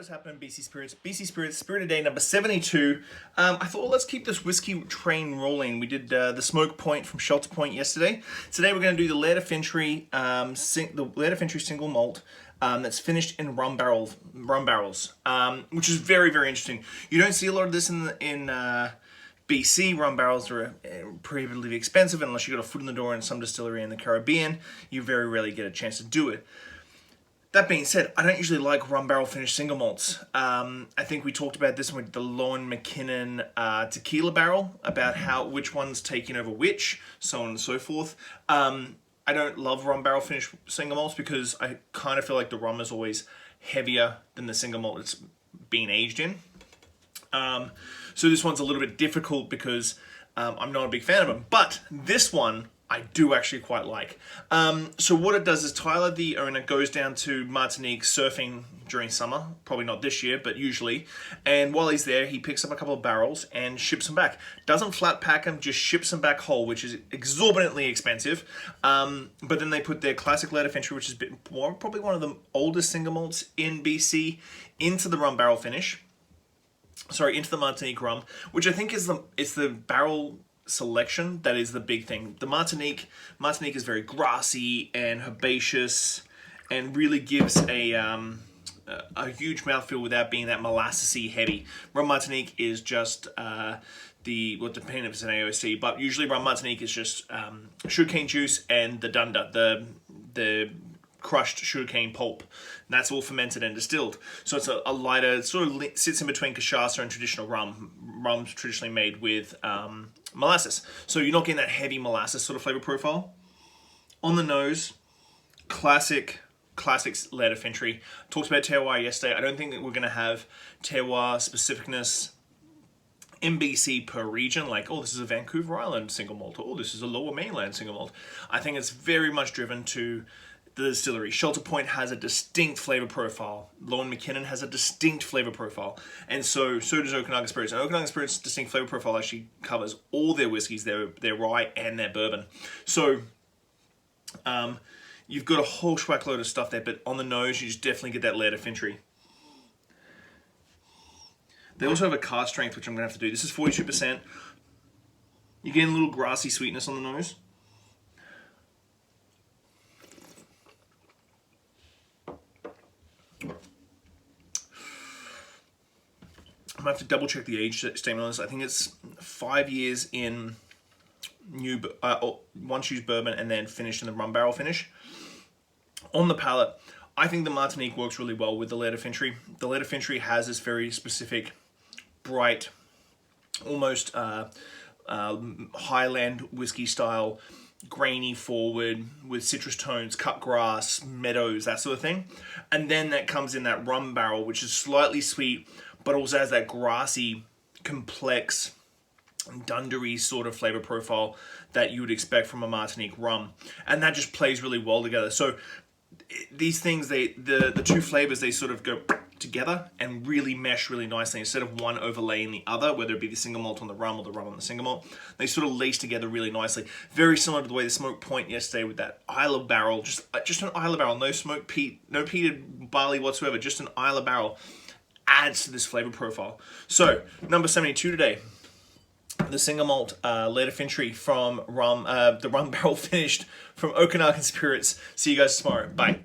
is happening, BC Spirits? BC Spirits, Spirit of Day number 72. I thought, well, let's keep this whiskey train rolling. We did the Smoke Point from Shelter Point yesterday. Today we're going to do the Laird Fintry, the Laird Fintry single malt that's finished in rum barrels, which is very, very interesting. You don't see a lot of this in BC. Rum barrels are prohibitively expensive unless you got a foot in the door in some distillery in the Caribbean. You very rarely get a chance to do it. That being said, I don't usually like rum barrel finished single malts. I think we talked about this with the Lone McKinnon tequila barrel, about which one's taking over which, so on and so forth. I don't love rum barrel finished single malts because I kind of feel like the rum is always heavier than the single malt it's being aged in. So this one's a little bit difficult because I'm not a big fan of them. But this one I do actually quite like. So what it does is Tyler, the owner, goes down to Martinique surfing during summer, probably not this year, but usually. And while he's there, he picks up a couple of barrels and ships them back. Doesn't flat pack them, just ships them back whole, which is exorbitantly expensive. But then they put their classic Laird Fintry, which is probably one of the oldest single malts in BC, into the rum barrel finish. Sorry, into the Martinique rum, which I think is the barrel selection that is the big thing. The Martinique is very grassy and herbaceous and really gives a huge mouthfeel without being that molassesy heavy. Rum Martinique is just depending if it's an AOC, but usually rum Martinique is just sugarcane juice and the dunda, the crushed sugarcane pulp. And that's all fermented and distilled. So it's a lighter, it sort of sits in between cachaça and traditional rum. Rum's traditionally made with molasses. So you're not getting that heavy molasses sort of flavor profile. On the nose, classic Laird Fintry. Talked about terroir yesterday. I don't think that we're going to have terroir specificness in BC per region, like, oh, this is a Vancouver Island single malt, or oh, this is a Lower Mainland single malt. I think it's very much driven to the distillery. Shelter Point has a distinct flavor profile. Lone McKinnon has a distinct flavor profile. And so does Okanagan Spirits. And Okanagan Spirits' distinct flavor profile actually covers all their whiskeys, their rye and their bourbon. So you've got a whole schwack load of stuff there, but on the nose, you just definitely get that Laird Fintry. They also have a cask strength, which I'm going to have to do. This is 42%. You're getting a little grassy sweetness on the nose. I'm going to have to double check the age statement on this. I think it's 5 years in once used bourbon and then finished in the rum barrel finish. On the palate, I think the Martinique works really well with the Laird Fintry. The Laird Fintry has this very specific, bright, almost Highland whiskey style, grainy forward with citrus tones, cut grass, meadows, that sort of thing. And then that comes in that rum barrel, which is slightly sweet, but also has that grassy, complex, dundery sort of flavor profile that you would expect from a Martinique rum. And that just plays really well together. So these things, the two flavors, they sort of go together and really mesh really nicely instead of one overlaying the other, whether it be the single malt on the rum or the rum on the single malt. They sort of lace together really nicely. Very similar to the way the Smoke Point yesterday with that Isla barrel, just an Isla barrel, no smoke peat, no peated barley whatsoever, just an Isla barrel adds to this flavor profile. So number 72 today, the single malt Laird Fintry from the rum barrel finished from Okanagan Spirits. See you guys tomorrow. Bye.